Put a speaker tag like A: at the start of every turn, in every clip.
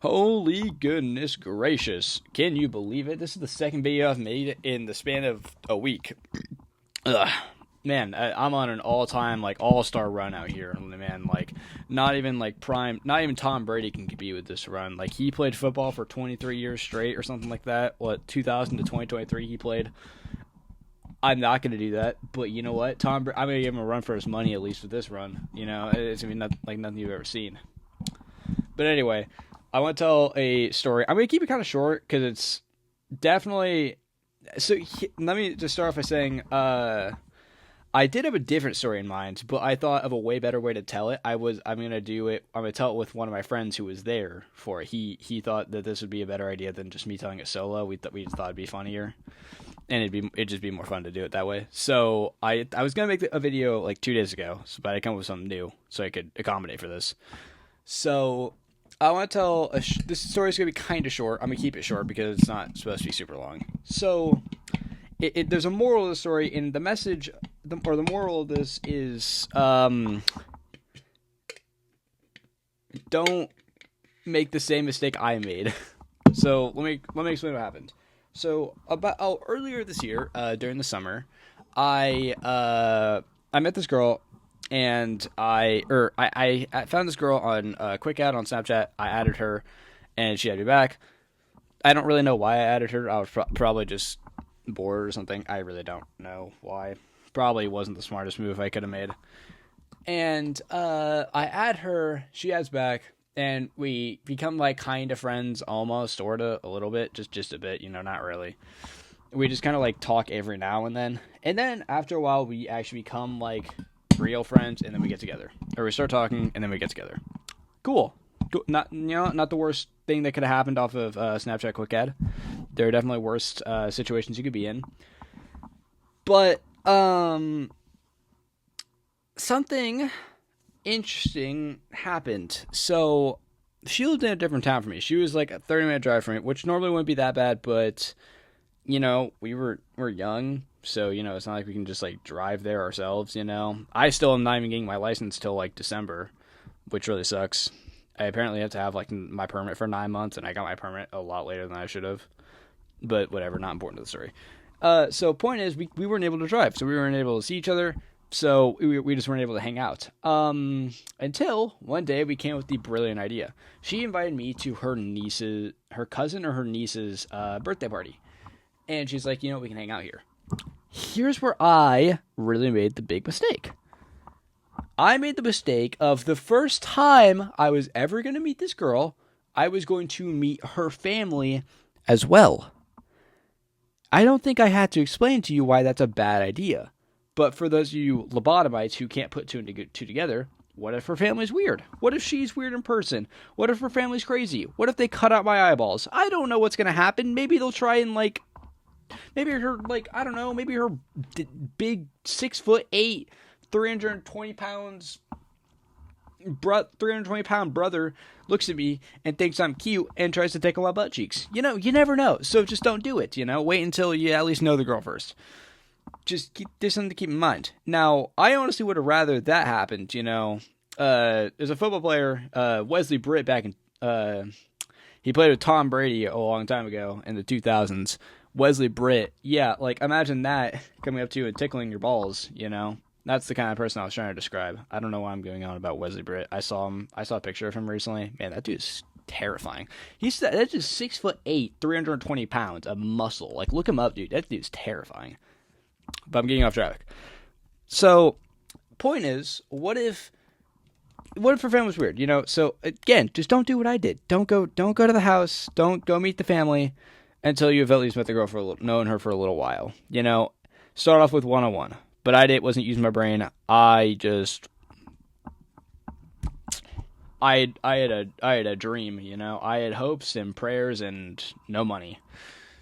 A: Holy goodness gracious. Can you believe it? This is the second video I've made in the span of a week. Ugh. Man, I'm on an all-time, like, all-star run out here, man. Like, not even, like, prime, not even Tom Brady can compete with this run. Like, he played football for 23 years straight or something like that. What, 2000 to 2023 he played? I'm not going to do that, but you know what? I'm going to give him a run for his money, at least with this run. You know, it's going to be like nothing you've ever seen. But anyway, I want to tell a story. I'm going to keep it kind of short, because it's definitely... So, let me just start off by saying, I did have a different story in mind, but I thought of a way better way to tell it. I'm gonna tell it with one of my friends who was there for it. He thought that this would be a better idea than just me telling it solo. We just thought it'd be funnier, and it'd just be more fun to do it that way. So I was gonna make a video like 2 days ago, but I come up with something new so I could accommodate for this. So I want to tell this story's gonna be kind of short. I'm gonna keep it short because it's not supposed to be super long. So there's a moral of the story, and the message. The moral of this is don't make the same mistake I made. So let me explain what happened. So earlier this year, during the summer, I met this girl, and I found this girl on Quick Add on Snapchat. I added her, and she added me back. I don't really know why I added her. I was probably just bored or something. I really don't know why. Probably wasn't the smartest move I could have made. And I add her, she adds back, and we become like kind of friends, almost, sort of, a little bit, just a bit, not really. We just kind of like talk every now and then. And then after a while, we actually become like real friends, and then we get together. Or we start talking, and then we get together. Cool. Not the worst thing that could have happened off of Snapchat Quick Add. There are definitely worse situations you could be in. But something interesting happened. So she lived in a different town from me. She was like a 30-minute drive from me, which normally wouldn't be that bad, but we're young, so it's not like we can just like drive there ourselves. I still am not even getting my license till like December, which really sucks. I apparently have to have like my permit for 9 months, and I got my permit a lot later than I should have. But whatever, not important to the story. So point is, we weren't able to drive, so we weren't able to see each other, so we just weren't able to hang out. Until one day we came up with the brilliant idea. She invited me to her cousin or her niece's birthday party. And she's like, we can hang out here. Here's where I really made the big mistake. I made the mistake of the first time I was ever going to meet this girl, I was going to meet her family as well. I don't think I had to explain to you why that's a bad idea. But for those of you lobotomites who can't put two and two together, what if her family's weird? What if she's weird in person? What if her family's crazy? What if they cut out my eyeballs? I don't know what's going to happen. Maybe they'll try and maybe her, I don't know, maybe her big 6'8", 320 pounds, 320-pound brother looks at me and thinks I'm cute and tries to tickle my butt cheeks. You never know. So just don't do it. Wait until you at least know the girl first. There's something to keep in mind. Now, I honestly would have rather that happened. There's a football player, Wesley Britt, back in, he played with Tom Brady a long time ago in the 2000s. Wesley Britt, yeah, imagine that coming up to you and tickling your balls. That's the kind of person I was trying to describe. I don't know why I'm going on about Wesley Britt. I saw a picture of him recently. Man, that dude's terrifying. That's just 6'8", 320 pounds of muscle. Look him up, dude. That dude's terrifying. But I'm getting off track. So, point is, what if her family was weird? So again, just don't do what I did. Don't go to the house. Don't go meet the family until you've at least met the girl known her for a little while. Start off with one-on-one. But I wasn't using my brain. I had a dream, I had hopes and prayers and no money.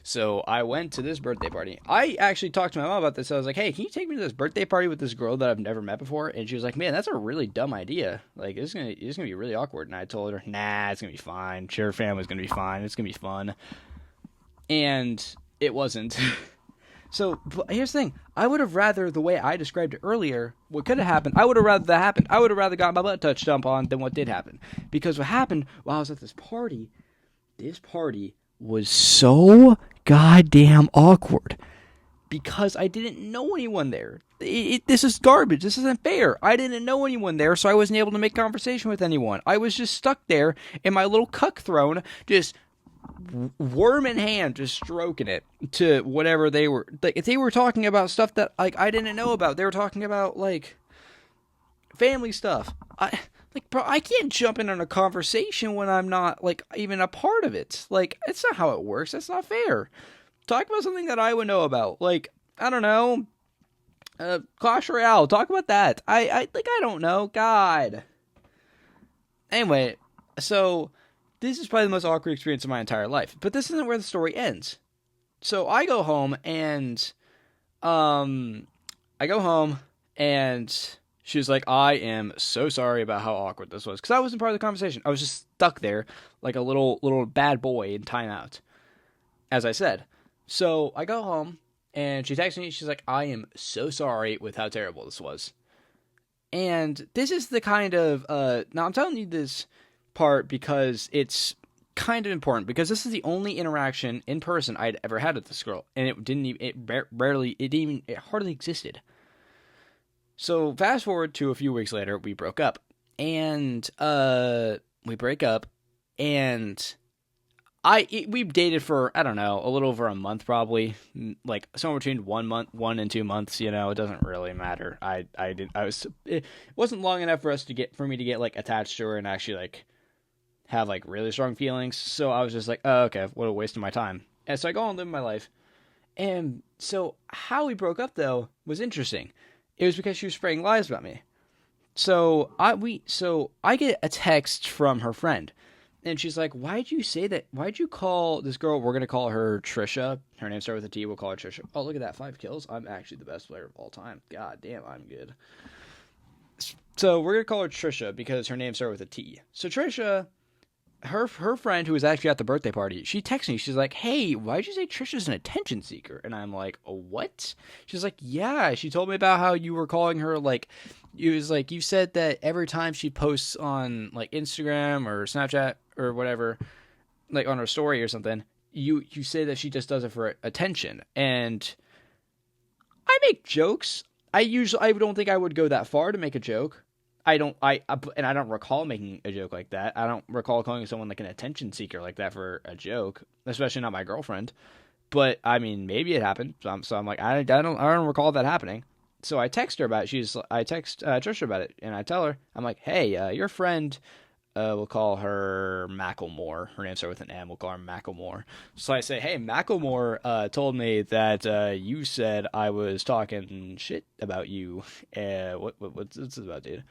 A: So I went to this birthday party. I actually talked to my mom about this. I was like, hey, can you take me to this birthday party with this girl that I've never met before? And she was like, man, that's a really dumb idea. It's gonna be really awkward. And I told her, nah, it's gonna be fine. Sure, her family's gonna be fine. It's gonna be fun. And it wasn't. So, here's the thing. I would have rather, the way I described it earlier, what could have happened, I would have rather that happened. I would have rather got my butt touched up on than what did happen. Because what happened while I was at this party, this party was so goddamn awkward because I didn't know anyone there. This is garbage. This isn't fair. I didn't know anyone there, so I wasn't able to make conversation with anyone. I was just stuck there in my little cuck throne, just worm in hand, just stroking it to whatever they were. Like, if they were talking about stuff that like I didn't know about, they were talking about like family stuff. Bro, I can't jump in on a conversation when I'm not like even a part of it. Like, it's not how it works. That's not fair. Talk about something that I would know about. Like, I don't know, Clash Royale. Talk about that. I don't know. God. Anyway, so this is probably the most awkward experience of my entire life. But this isn't where the story ends. So I go home and, she was like, I am so sorry about how awkward this was. Because I wasn't part of the conversation. I was just stuck there like a little bad boy in timeout, as I said. So I go home, and she texts me. She's like, I am so sorry with how terrible this was. And this is the kind of, now I'm telling you this part because it's kind of important, because this is the only interaction in person I'd ever had with this girl. And it hardly existed. So fast forward to a few weeks later, we broke up. And, we dated for, I don't know, a little over a month probably, like somewhere between 1 and 2 months, it doesn't really matter. It wasn't long enough for me to get like attached to her and actually like have like really strong feelings. So I was just like, oh, okay, what a waste of my time. And so I go on living my life. And so how we broke up though was interesting. It was because she was spreading lies about me. So I get a text from her friend. And she's like, why'd you say that? Why'd you call this girl? We're going to call her Trisha. Her name starts with a T. We'll call her Trisha. Oh, look at that. 5 kills. I'm actually the best player of all time. God damn, I'm good. So we're going to call her Trisha because her name starts with a T. So Trisha, her friend who was actually at the birthday party, she texts me. She's like, hey, why'd you say Trisha's an attention seeker? And I'm like, what? She's like, yeah. She told me about how you were calling her like, it was like, you said that every time she posts on like Instagram or Snapchat or whatever, like on her story or something, you say that she just does it for attention. And I make jokes. I don't think I would go that far to make a joke. I don't recall making a joke like that. I don't recall calling someone like an attention seeker like that for a joke, especially not my girlfriend. But I mean, maybe it happened. So I'm like, I don't recall that happening. So I text her about it. I text Trisha about it, and I tell her, I'm like, hey, your friend, we'll call her Macklemore. Her name starts with an M. We'll call her Macklemore. So I say, hey, Macklemore told me that you said I was talking shit about you. What's this about, dude?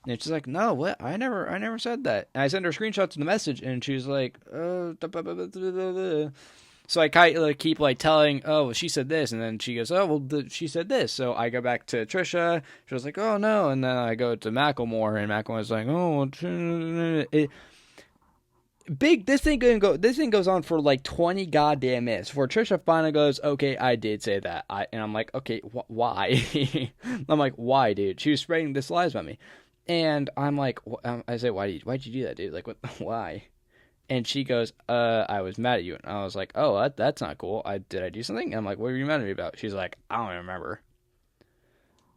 A: And she's like, no, what? I never said that. And I send her screenshots of the message, and she's like, So I kind of keep like telling, oh, well, she said this, and then she goes, oh, well, she said this. So I go back to Trisha. She was like, oh no, and then I go to Macklemore, and Macklemore's like, oh, This thing goes on for like 20 goddamn minutes before Trisha finally goes, okay, I did say that. And I'm like, okay, why? I'm like, why, dude? She was spreading this lies about me, and I'm like, I say, why'd you do that, dude? Like, what? Why? And she goes, I was mad at you. And I was like, oh, that's not cool. Did I do something? And I'm like, what were you mad at me about? She's like, I don't even remember.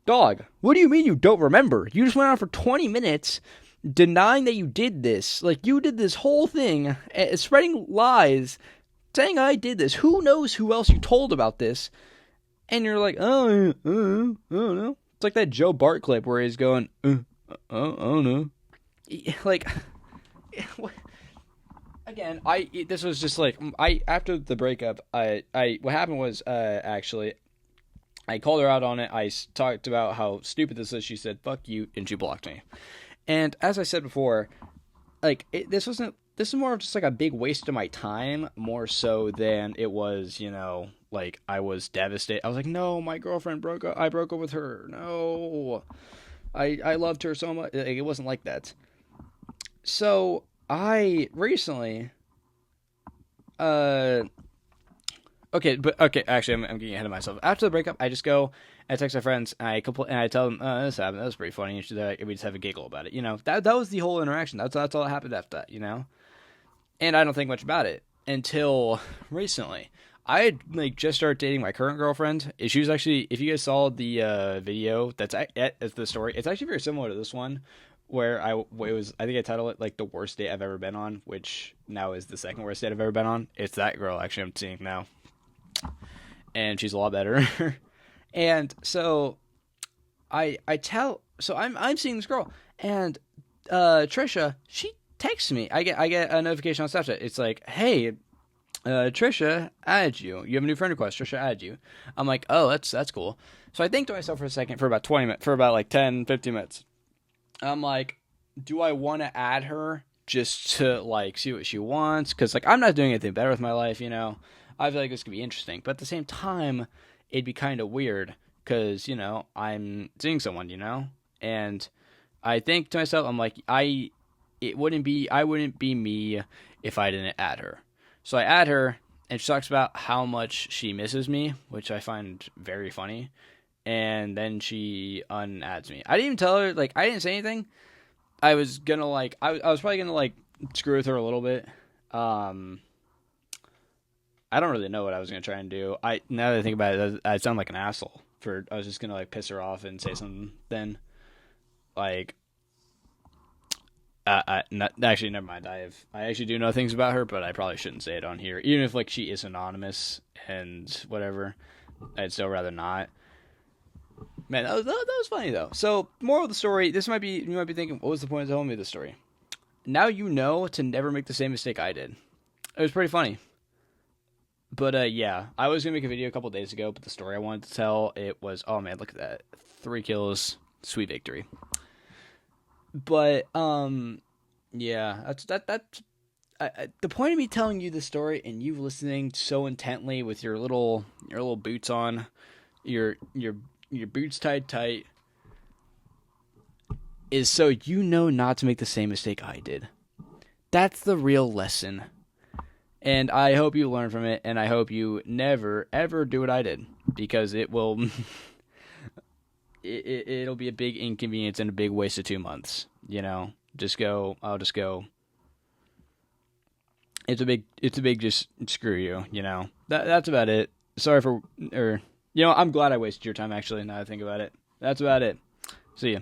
A: Dog, what do you mean you don't remember? You just went on for 20 minutes denying that you did this. Like, you did this whole thing, spreading lies, saying I did this. Who knows who else you told about this? And you're like, oh, I don't know. It's like that Joe Bart clip where he's going, I don't know. Like, what? Again, this was just like, after the breakup, what happened was, actually, I called her out on it. I talked about how stupid this is. She said, fuck you, and she blocked me. And as I said before, like, this is more of just like a big waste of my time, more so than it was, like, I was devastated. I was like, no, my girlfriend broke up. I broke up with her. No, I loved her so much. Like, it wasn't like that. So I recently, actually, I'm getting ahead of myself. After the breakup, I just go, I text my friends, and I tell them, this happened, that was pretty funny, and we just have a giggle about it, that was the whole interaction, that's all that happened after that, And I don't think much about it until recently. I had like just started dating my current girlfriend. She was actually, if you guys saw the video that's at the story, it's actually very similar to this one, where I think I titled it like the worst date I've ever been on, which now is the second worst date I've ever been on. It's that girl actually I'm seeing now, and she's a lot better. And so I'm seeing this girl, and Trisha, she texts me. I get a notification on Snapchat. It's like, hey, Trisha added you. You have a new friend request. Trisha added you. I'm like, oh, that's cool. So I think to myself for a second, for about 20 minutes, for about like 10, 15 minutes. I'm like, do I want to add her just to like see what she wants? Because like I'm not doing anything better with my life, you know. I feel like this could be interesting, but at the same time, it'd be kind of weird because I'm seeing someone, and I think to myself, I'm like, I wouldn't be me if I didn't add her. So I add her, and she talks about how much she misses me, which I find very funny. And then she unadds me. I didn't even tell her, like, I didn't say anything. I was gonna, like, I was probably gonna, like, screw with her a little bit. I don't really know what I was gonna try and do. Now that I think about it, I sound like an asshole. I was just gonna, like, piss her off and say something then. Like, actually, never mind. I actually do know things about her, but I probably shouldn't say it on here. Even if, like, she is anonymous and whatever, I'd still rather not. Man, that was funny though. So, moral of the story: you might be thinking, what was the point of telling me this story? Now you know to never make the same mistake I did. It was pretty funny. But yeah, I was gonna make a video a couple days ago, but the story I wanted to tell, it was, oh man, look at that, 3 kills, sweet victory. But yeah, that's the point of me telling you this story and you listening so intently with your little boots on, your boots tight, is so you know not to make the same mistake I did. That's the real lesson. And I hope you learn from it, and I hope you never, ever do what I did, because it will... it'll be a big inconvenience and a big waste of 2 months, I'll just go... It's a big just screw you, That's about it. Sorry for... I'm glad I wasted your time, actually, now that I think about it. That's about it. See ya.